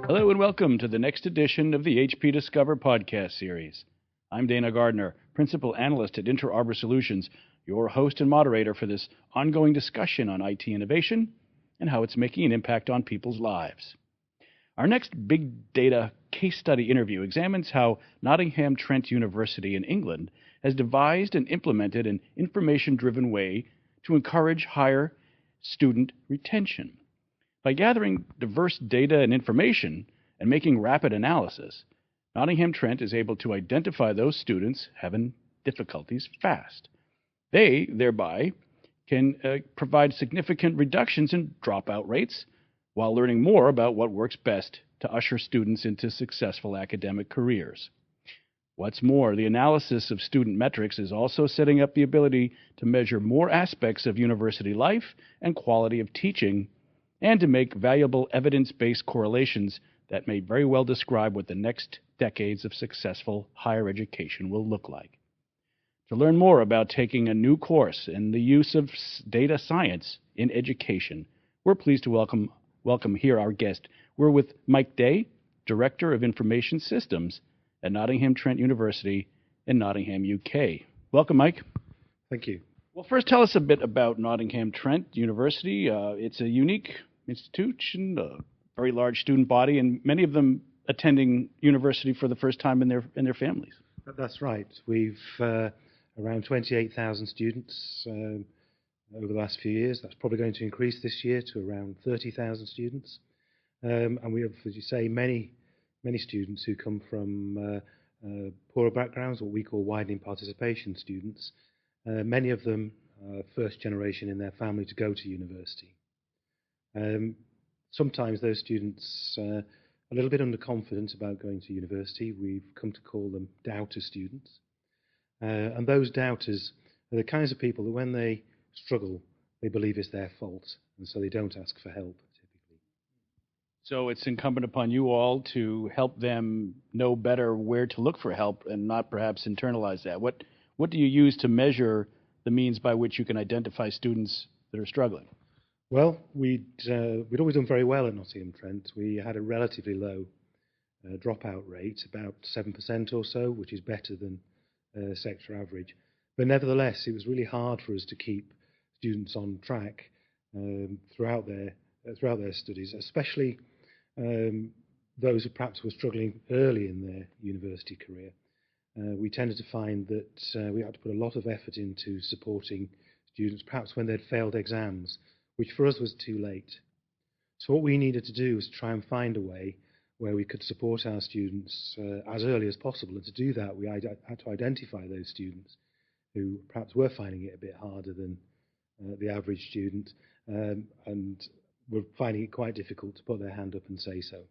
Hello and welcome to the next edition of the HP Discover podcast series. I'm Dana Gardner, Principal Analyst at Inter Arbor Solutions, your host and moderator for this ongoing discussion on IT innovation and how it's making an impact on people's lives. Our next big data case study interview examines how Nottingham Trent University in England has devised and implemented an information-driven way to encourage higher student retention. By gathering diverse data and information and making rapid analysis, Nottingham Trent is able to identify those students having difficulties fast. They, thereby, can provide significant reductions in dropout rates while learning more about what works best to usher students into successful academic careers. What's more, the analysis of student metrics is also setting up the ability to measure more aspects of university life and quality of teaching, and to make valuable evidence-based correlations that may very well describe what the next decades of successful higher education will look like. To learn more about taking a new course in the use of data science in education, we're pleased to welcome here our guest. We're with Mike Day, Director of Information Systems at Nottingham Trent University in Nottingham, UK. Welcome, Mike. Thank you. Well, first, tell us a bit about Nottingham Trent University. It's a unique institution, a very large student body, and many of them attending university for the first time in their families. That's right. We've around 28,000 students over the last few years. That's probably going to increase this year to around 30,000 students. And we have, as you say, many students who come from poorer backgrounds, what we call widening participation students. Many of them are first generation in their family to go to university. Sometimes those students are a little bit underconfident about going to university. We've come to call them doubter students. And those doubters are the kinds of people that when they struggle, they believe it's their fault, and so they don't ask for help, typically. So it's incumbent upon you all to help them know better where to look for help and not perhaps internalize that. What do you use to measure the means by which you can identify students that are struggling? Well, we'd always done very well at Nottingham Trent. We had a relatively low dropout rate, about 7% or so, which is better than sector average. But nevertheless, it was really hard for us to keep students on track throughout their studies, especially those who perhaps were struggling early in their university career. We tended to find that we had to put a lot of effort into supporting students, perhaps when they'd failed exams, which for us was too late. So what we needed to do was try and find a way where we could support our students as early as possible. And to do that, we had to identify those students who perhaps were finding it a bit harder than the average student and were finding it quite difficult to put their hand up and say so.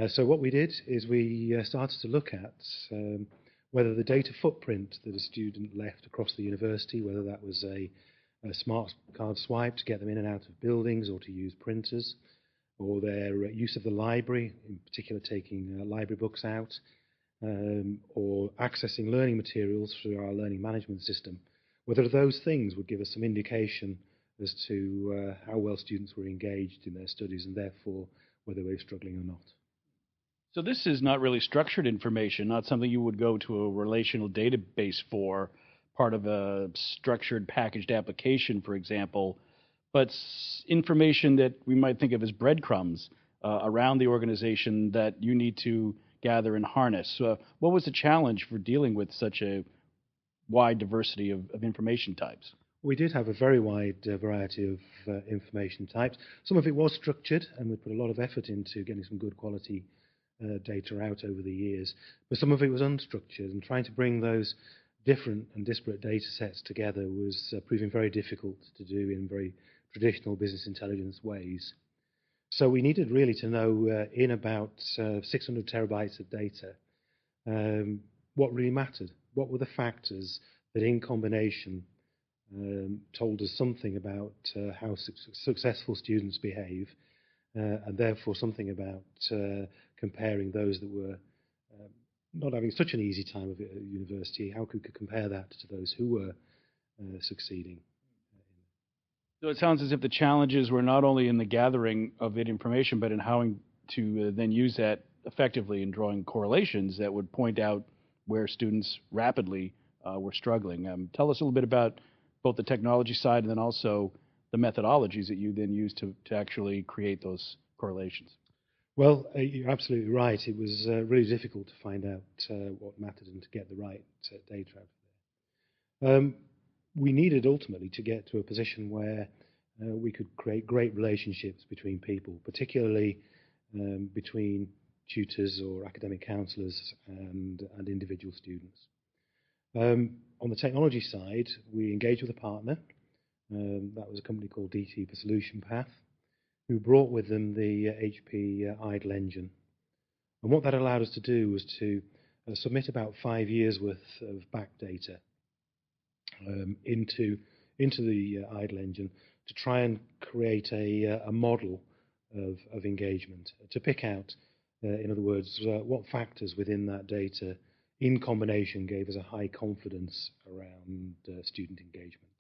So what we did is we started to look at whether the data footprint that a student left across the university, whether that was a smart card swipe to get them in and out of buildings or to use printers, or their use of the library, in particular taking library books out, or accessing learning materials through our learning management system, whether those things would give us some indication as to how well students were engaged in their studies and therefore whether they were struggling or not. So this is not really structured information, not something you would go to a relational database for, part of a structured packaged application, for example, but information that we might think of as breadcrumbs around the organization that you need to gather and harness. What was the challenge for dealing with such a wide diversity of information types? We did have a very wide variety of information types. Some of it was structured, and we put a lot of effort into getting some good quality data out over the years. But some of it was unstructured, and trying to bring those different and disparate data sets together was proving very difficult to do in very traditional business intelligence ways. So we needed really to know in about 600 terabytes of data what really mattered. What were the factors that in combination told us something about how successful students behave, and therefore something about comparing those that were not having such an easy time of it at university. How could we compare that to those who were succeeding? So it sounds as if the challenges were not only in the gathering of information, but in how to then use that effectively in drawing correlations that would point out where students rapidly were struggling. Tell us a little bit about both the technology side and then also the methodologies that you then use to actually create those correlations. Well, you're absolutely right. It was really difficult to find out what mattered and to get the right data out of there. We needed ultimately to get to a position where we could create great relationships between people, particularly between tutors or academic counsellors and individual students. On the technology side, we engaged with a partner. That was a company called DT for Solution Path, who brought with them the HP idle engine. And what that allowed us to do was to submit about 5 years worth of back data into the idle engine to try and create a model of engagement, to pick out, in other words, what factors within that data in combination gave us a high confidence around student engagement.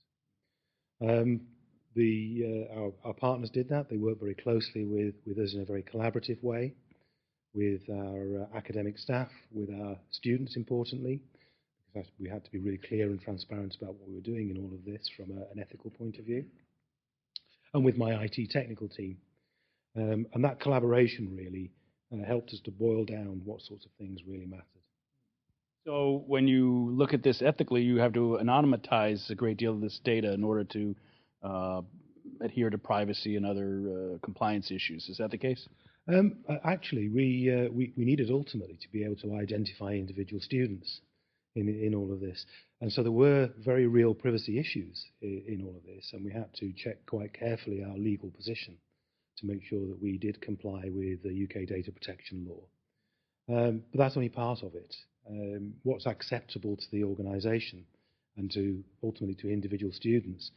Our partners did that. They worked very closely with us in a very collaborative way, with our academic staff, with our students, importantly, because we had to be really clear and transparent about what we were doing in all of this from an ethical point of view, and with my IT technical team. And that collaboration really helped us to boil down what sorts of things really mattered. So when you look at this ethically, you have to anonymize a great deal of this data in order to adhere to privacy and other compliance issues. Is that the case? Actually, we needed ultimately to be able to identify individual students in all of this. And so there were very real privacy issues in all of this, and we had to check quite carefully our legal position to make sure that we did comply with the UK data protection law. But that's only part of it. What's acceptable to the organisation and to ultimately to individual students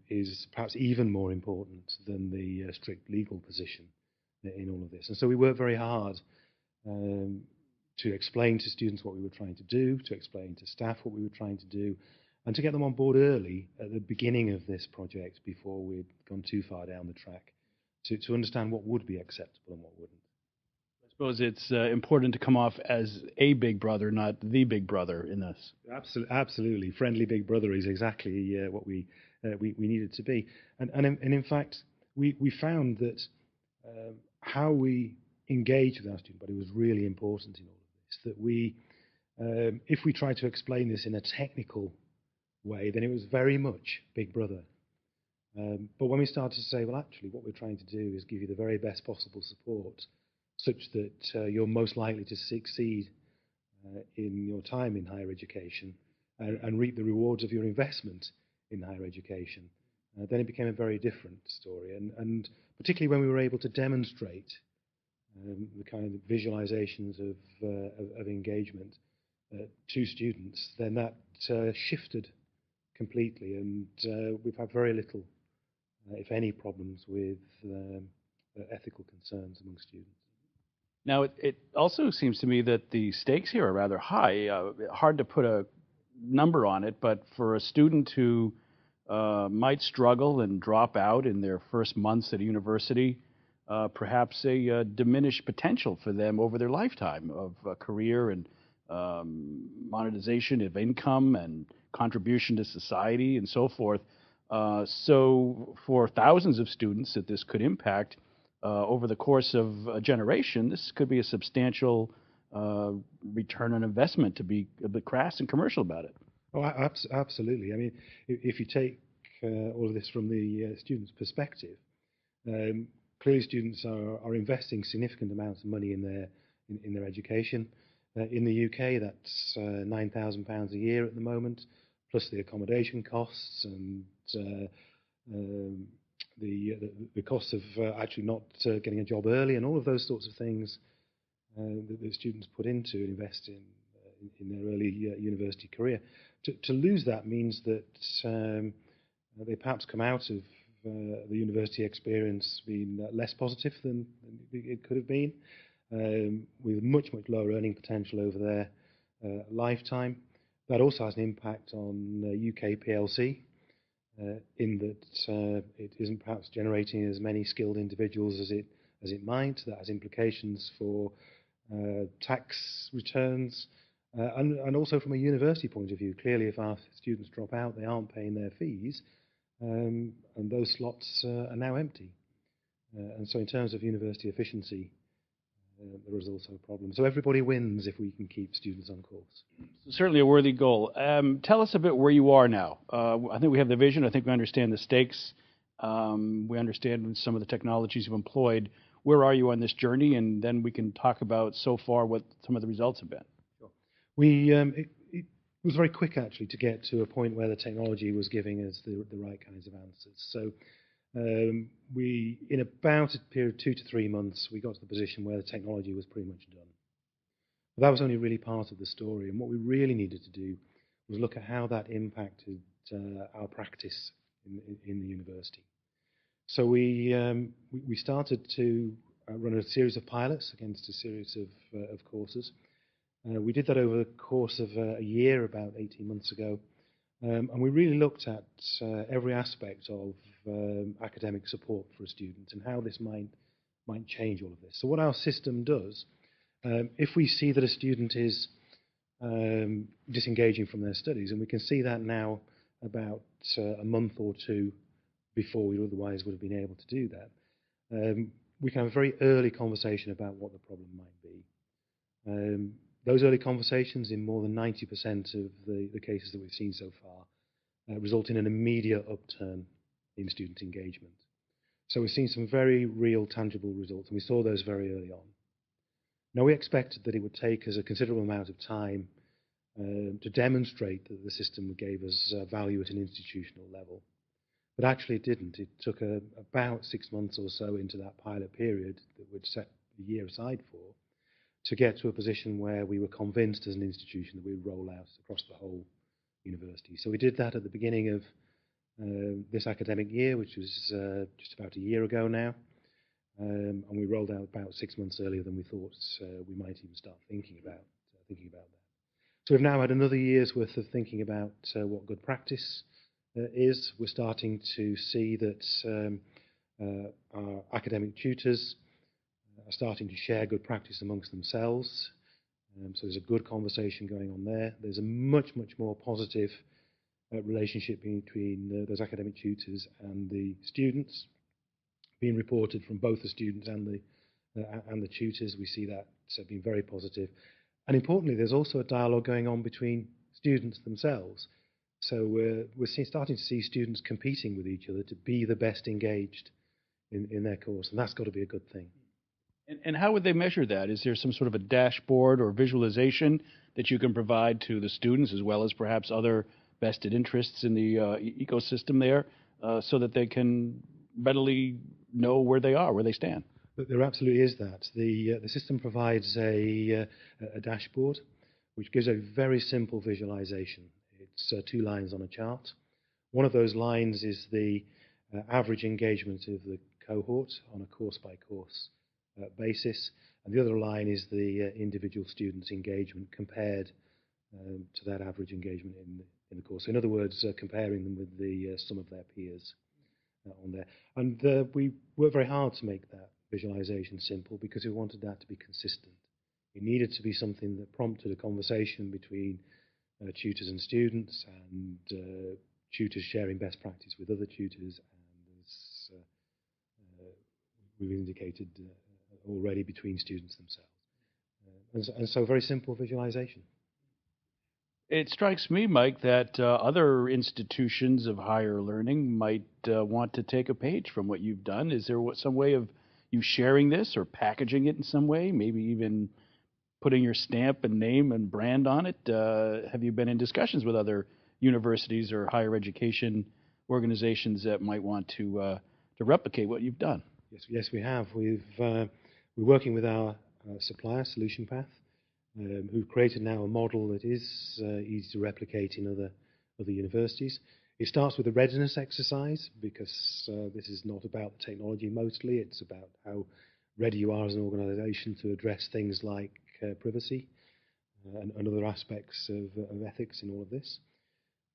is perhaps even more important than the strict legal position in all of this. And so we worked very hard to explain to students what we were trying to do, to explain to staff what we were trying to do, and to get them on board early at the beginning of this project before we'd gone too far down the track, to understand what would be acceptable and what wouldn't. I suppose it's important to come off as a big brother, not the big brother in this. Absolutely. Friendly big brother is exactly what we needed to be. And in fact, we found that how we engage with our student body was really important in all of this. That we, if we tried to explain this in a technical way, then it was very much big brother. But when we started to say, well, actually, what we're trying to do is give you the very best possible support, such that you're most likely to succeed in your time in higher education and reap the rewards of your investment in higher education, then it became a very different story. And particularly when we were able to demonstrate the kind of visualizations of engagement to students, then that shifted completely, and we've had very little, if any, problems with ethical concerns among students. Now, it also seems to me that the stakes here are rather high. Hard to put a number on it, but for a student who might struggle and drop out in their first months at a university, perhaps a diminished potential for them over their lifetime of career and monetization of income and contribution to society and so forth. So for thousands of students that this could impact over the course of a generation, this could be a substantial return on investment, to be a bit crass and commercial about it. Oh, absolutely. I mean, if you take all of this from the student's perspective, clearly students are investing significant amounts of money in their education. In the UK, that's £9,000 a year at the moment, plus the accommodation costs and the cost of actually not getting a job early, and all of those sorts of things that the students put into invest in their early university career. To lose that means that they perhaps come out of the university experience being less positive than it could have been, with much lower earning potential over their lifetime. That also has an impact on UK PLC, in that it isn't perhaps generating as many skilled individuals as as it might. That has implications for tax returns, and also from a university point of view. Clearly, if our students drop out, they aren't paying their fees, and those slots are now empty. And so in terms of university efficiency, there is also a problem. So everybody wins if we can keep students on course. Certainly a worthy goal. Tell us a bit where you are now. I think we have the vision. I think we understand the stakes. We understand some of the technologies you've employed. Where are you on this journey? And then we can talk about so far what some of the results have been. Sure. It was very quick, actually, to get to a point where the technology was giving us the right kinds of answers. So in about a period of 2 to 3 months, we got to the position where the technology was pretty much done. But that was only really part of the story. And what we really needed to do was look at how that impacted our practice in the university. So we started to run a series of pilots against a series of courses. We did that over the course of a year, about 18 months ago. And we really looked at every aspect of academic support for a student and how this might change all of this. So what our system does, if we see that a student is disengaging from their studies, and we can see that now about a month or two before we otherwise would have been able to do that, we can have a very early conversation about what the problem might be. Those early conversations, in more than 90% of the cases that we've seen so far, result in an immediate upturn in student engagement. So we've seen some very real, tangible results, and we saw those very early on. Now, we expected that it would take us a considerable amount of time to demonstrate that the system gave us value at an institutional level. But actually it didn't. It took about 6 months or so into that pilot period that we'd set the year aside for, to get to a position where we were convinced as an institution that we would roll out across the whole university. So we did that at the beginning of this academic year, which was just about a year ago now. And we rolled out about 6 months earlier than we thought we might even start thinking about that. So we've now had another year's worth of thinking about what good practice is. We're starting to see that our academic tutors are starting to share good practice amongst themselves. So there's a good conversation going on there. There's a much, much more positive relationship between those academic tutors and the students, being reported from both the students and the tutors. We see that being very positive. And importantly, there's also a dialogue going on between students themselves. So we're starting to see students competing with each other to be the best engaged in their course, and that's got to be a good thing. And how would they measure that? Is there some sort of a dashboard or visualization that you can provide to the students, as well as perhaps other vested interests in the ecosystem there, so that they can readily know where they are, where they stand? There absolutely is that. The system provides a dashboard which gives a very simple visualization. It's 2 lines on a chart. One of those lines is the average engagement of the cohort on a course-by-course basis, and the other line is the individual student's engagement compared to that average engagement in the course. So in other words, comparing them with the sum of their peers on there. And we worked very hard to make that visualization simple because we wanted that to be consistent. It needed to be something that prompted a conversation between tutors and students, and tutors sharing best practice with other tutors, and as we've indicated already, between students themselves. And so very simple visualization. It strikes me, Mike, that other institutions of higher learning might want to take a page from what you've done. Is there some way of you sharing this or packaging it in some way, maybe even putting your stamp and name and brand on it? Have you been in discussions with other universities or higher education organizations that might want to replicate what you've done? Yes, we have. We're working with our supplier, Solution Path, who've created now a model that is easy to replicate in other universities. It starts with a readiness exercise, because this is not about the technology mostly. It's about how ready you are as an organisation to address things like privacy and other aspects of ethics in all of this.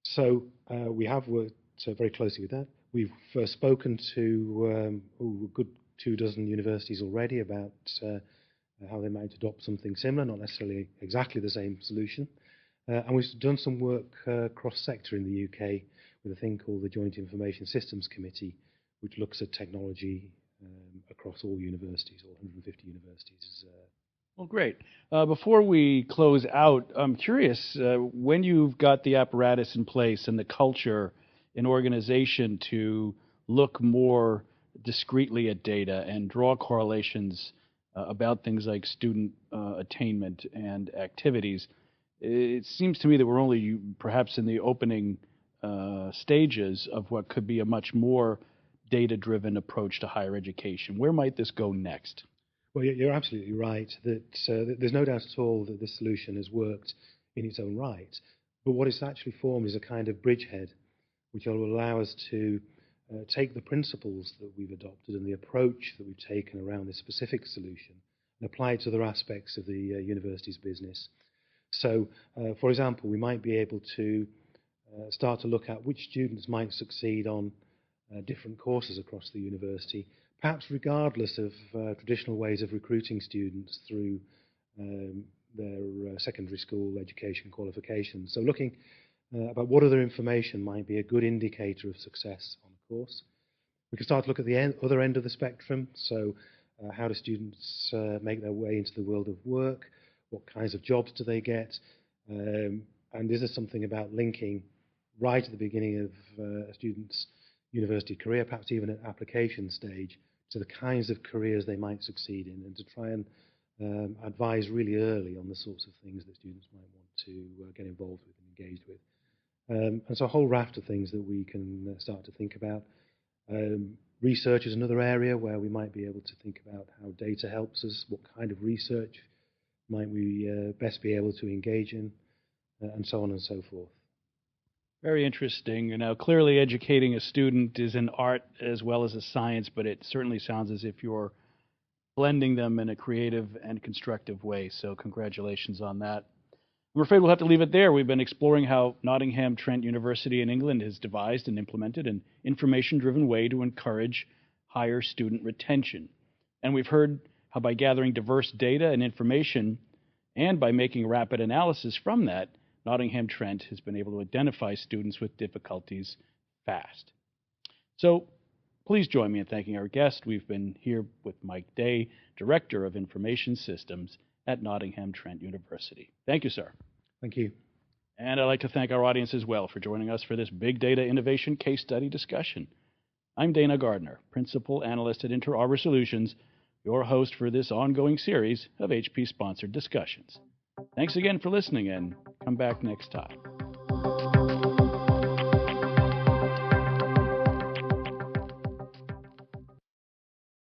So we have worked very closely with that. We've spoken to a good 24 universities already about how they might adopt something similar, not necessarily exactly the same solution. And we've done some work cross-sector in the UK with a thing called the Joint Information Systems Committee, which looks at technology across all universities, all 150 universities. Well, great. Before we close out, I'm curious, when you've got the apparatus in place and the culture in organization to look more discreetly at data and draw correlations about things like student attainment and activities, it seems to me that we're only perhaps in the opening stages of what could be a much more data-driven approach to higher education. Where might this go next? Well, you're absolutely right that there's no doubt at all that this solution has worked in its own right. But what it's actually formed is a kind of bridgehead, which will allow us to take the principles that we've adopted and the approach that we've taken around this specific solution and apply it to other aspects of the university's business. So, for example, we might be able to start to look at which students might succeed on different courses across the university, perhaps regardless of traditional ways of recruiting students through their secondary school education qualifications. So looking about what other information might be a good indicator of success on a course. We can start to look at the other end of the spectrum. So how do students make their way into the world of work? What kinds of jobs do they get? And is there something about linking right at the beginning of a student's university career, perhaps even at application stage, to the kinds of careers they might succeed in, and to try and advise really early on the sorts of things that students might want to get involved with and engaged with. And so a whole raft of things that we can start to think about. Research is another area where we might be able to think about how data helps us, what kind of research might we best be able to engage in, and so on and so forth. Very interesting. Now, clearly educating a student is an art as well as a science, but it certainly sounds as if you're blending them in a creative and constructive way. So congratulations on that. I'm afraid we'll have to leave it there. We've been exploring how Nottingham Trent University in England has devised and implemented an information-driven way to encourage higher student retention. And we've heard how by gathering diverse data and information and by making rapid analysis from that, Nottingham Trent has been able to identify students with difficulties fast. So please join me in thanking our guest. We've been here with Mike Day, Director of Information Systems at Nottingham Trent University. Thank you, sir. Thank you. And I'd like to thank our audience as well for joining us for this big data innovation case study discussion. I'm Dana Gardner, Principal Analyst at Inter Arbor Solutions, your host for this ongoing series of HP-sponsored discussions. Thanks again for listening, and come back next time.